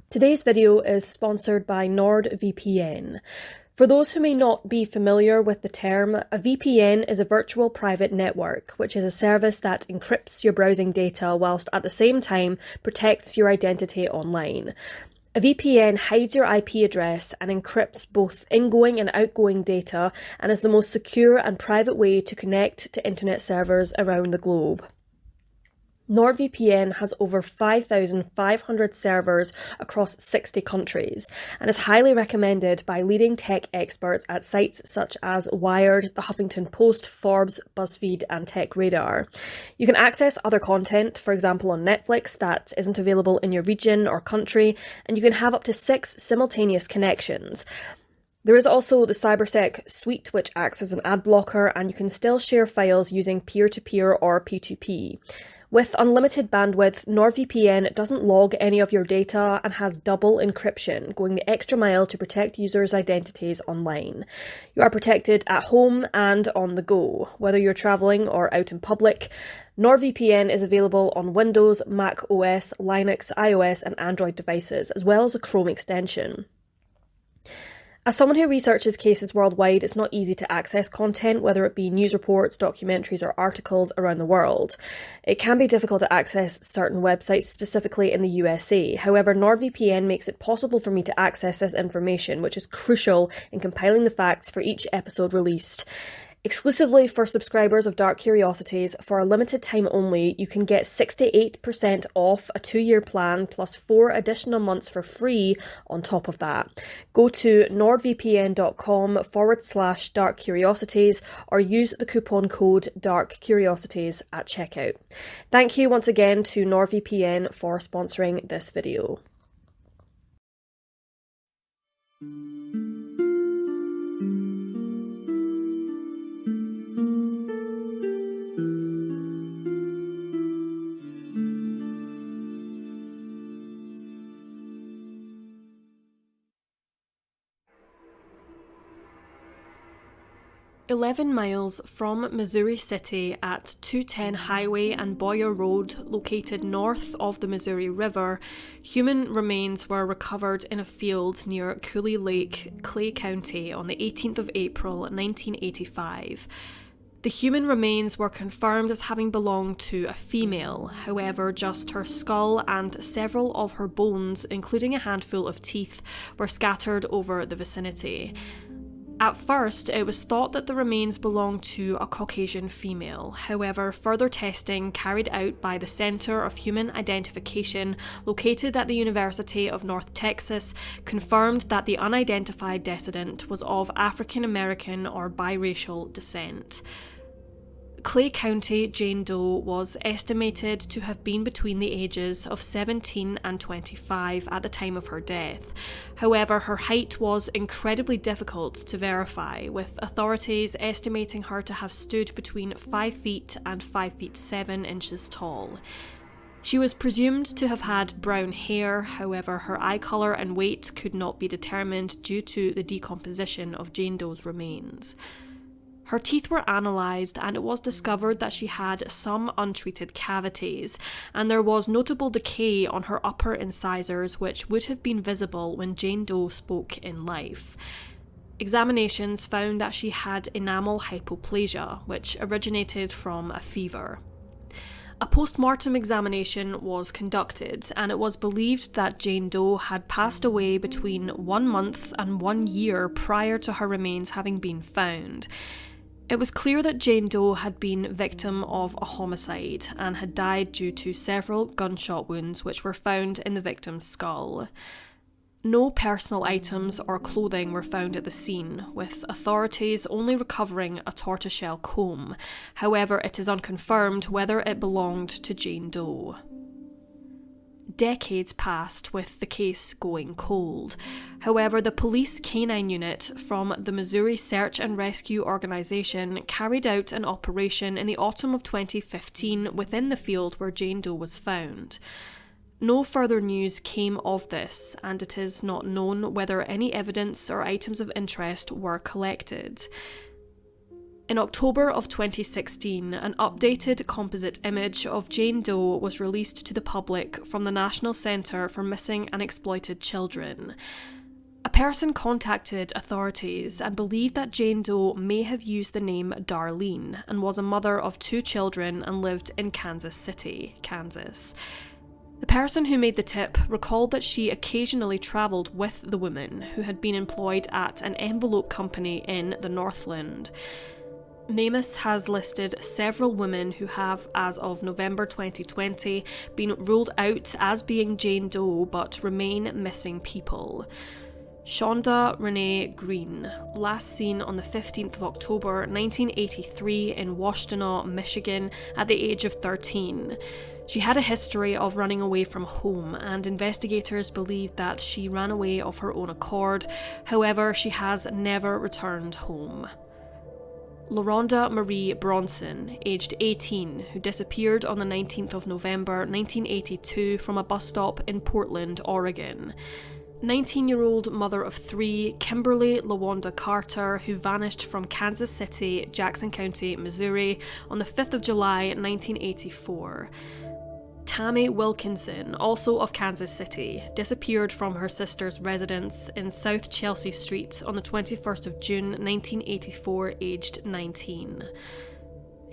Today's video is sponsored by NordVPN. For those who may not be familiar with the term, a VPN is a virtual private network, which is a service that encrypts your browsing data whilst at the same time protects your identity online. A VPN hides your IP address and encrypts both ingoing and outgoing data and is the most secure and private way to connect to internet servers around the globe. NordVPN has over 5,500 servers across 60 countries and is highly recommended by leading tech experts at sites such as Wired, The Huffington Post, Forbes, BuzzFeed and TechRadar. You can access other content, for example on Netflix, that isn't available in your region or country, and you can have up to 6 simultaneous connections. There is also the CyberSec suite, which acts as an ad blocker, and you can still share files using peer-to-peer or P2P. With unlimited bandwidth, NordVPN doesn't log any of your data and has double encryption, going the extra mile to protect users' identities online. You are protected at home and on the go, whether you're travelling or out in public. NordVPN is available on Windows, Mac OS, Linux, iOS and Android devices, as well as a Chrome extension. As someone who researches cases worldwide, it's not easy to access content, whether it be news reports, documentaries or articles around the world. It can be difficult to access certain websites, specifically in the USA. However, NordVPN makes it possible for me to access this information, which is crucial in compiling the facts for each episode released. Exclusively for subscribers of Dark Curiosities, for a limited time only, you can get 68% off a 2-year plan plus 4 additional months for free on top of that. Go to nordvpn.com/Dark Curiosities or use the coupon code Dark Curiosities at checkout. Thank you once again to NordVPN for sponsoring this video. "11 miles from Missouri City at 210 Highway and Boyer Road, located north of the Missouri River, human remains were recovered in a field near Cooley Lake, Clay County on the 18th of April 1985. The human remains were confirmed as having belonged to a female, however just her skull and several of her bones, including a handful of teeth, were scattered over the vicinity. At first, it was thought that the remains belonged to a Caucasian female. However, further testing carried out by the Center of Human Identification, located at the University of North Texas, confirmed that the unidentified decedent was of African American or biracial descent. Clay County Jane Doe was estimated to have been between the ages of 17 and 25 at the time of her death. However, her height was incredibly difficult to verify, with authorities estimating her to have stood between 5 feet and 5 feet 7 inches tall. She was presumed to have had brown hair, however her eye colour and weight could not be determined due to the decomposition of Jane Doe's remains. Her teeth were analysed and it was discovered that she had some untreated cavities, and there was notable decay on her upper incisors which would have been visible when Jane Doe spoke in life. Examinations found that she had enamel hypoplasia, which originated from a fever. A post-mortem examination was conducted, and it was believed that Jane Doe had passed away between 1 month and 1 year prior to her remains having been found. It was clear that Jane Doe had been victim of a homicide and had died due to several gunshot wounds which were found in the victim's skull. No personal items or clothing were found at the scene, with authorities only recovering a tortoiseshell comb. However, it is unconfirmed whether it belonged to Jane Doe. Decades passed with the case going cold. However, the police canine unit from the Missouri Search and Rescue Organisation carried out an operation in the autumn of 2015 within the field where Jane Doe was found. No further news came of this, and it is not known whether any evidence or items of interest were collected. In October of 2016, an updated composite image of Jane Doe was released to the public from the National Centre for Missing and Exploited Children. A person contacted authorities and believed that Jane Doe may have used the name Darlene and was a mother of 2 children and lived in Kansas City, Kansas. The person who made the tip recalled that she occasionally travelled with the woman, who had been employed at an envelope company in the Northland. NamUs has listed several women who have, as of November 2020, been ruled out as being Jane Doe but remain missing people. Shonda Renee Greene, last seen on the 15th of October 1983 in Washtenaw, Michigan, at the age of 13. She had a history of running away from home, and investigators believe that she ran away of her own accord. However, she has never returned home. LaRonda Marie Bronson, aged 18, who disappeared on the 19th of November 1982 from a bus stop in Portland, Oregon. 19-year-old mother of 3, Kimberly LaWanda Carter, who vanished from Kansas City, Jackson County, Missouri, on the 5th of July 1984. Tammy Wilkinson, also of Kansas City, disappeared from her sister's residence in South Chelsea Street on the 21st of June 1984, aged 19.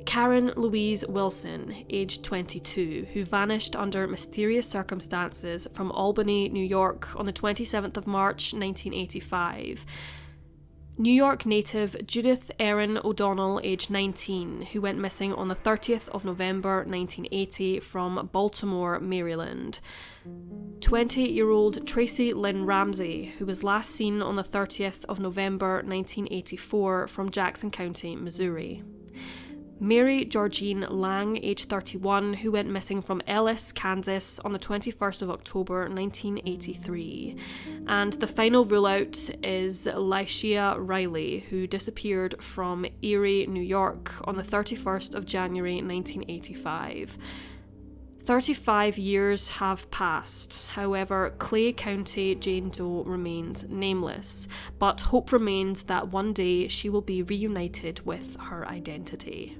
Karen Louise Wilson, aged 22, who vanished under mysterious circumstances from Albany, New York on the 27th of March 1985. New York native Judith Erin O'Donnell, aged 19, who went missing on the 30th of November 1980 from Baltimore, Maryland. 20-year-old Tracy Lynn Ramsey, who was last seen on the 30th of November 1984 from Jackson County, Missouri. Mary Georgine Lang, age 31, who went missing from Ellis, Kansas on the 21st of October 1983. And the final rule-out is Lyshia Riley, who disappeared from Erie, New York on the 31st of January 1985. 35 years have passed. However, Clay County Jane Doe remains nameless, but hope remains that one day she will be reunited with her identity.